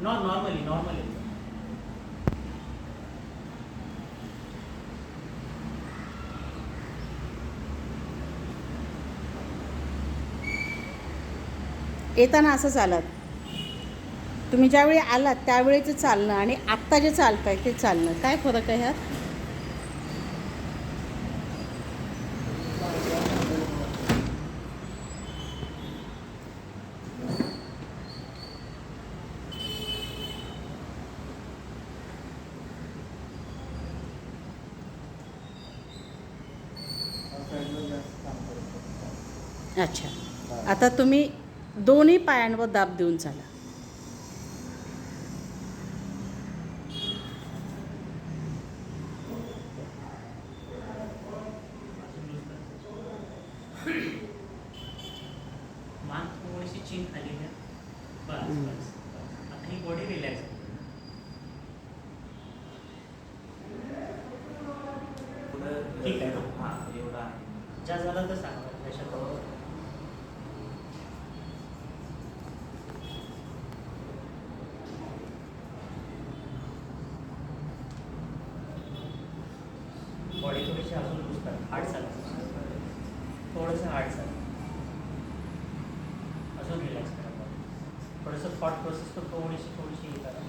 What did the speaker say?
Normally normally. येताना असं चालत. तुम्ही ज्यावेळी आलात त्यावेळेचं चालणं आणि आत्ता जे चालतंय ते चालणं, काय फरक आहे ह्यात? अच्छा. आता तुम्ही दोन्ही पायांवर दाब देऊन चाला. मान थोडीशी चीन खाली घ्या. बस बस. आता ही बॉडी रिलॅक्स. ठीक आहे ना. हां एवढा आहे. ज्या झालं तर सांगा त्याच्यात. बॉडी थोडीशी अजून लूज करा. हार्ड चाला. थोडंसं हार्ड चाला. अजून रिलॅक्स करा बॉडी. थोडंसं थॉट प्रोसेस तो थोडीशी हे करा.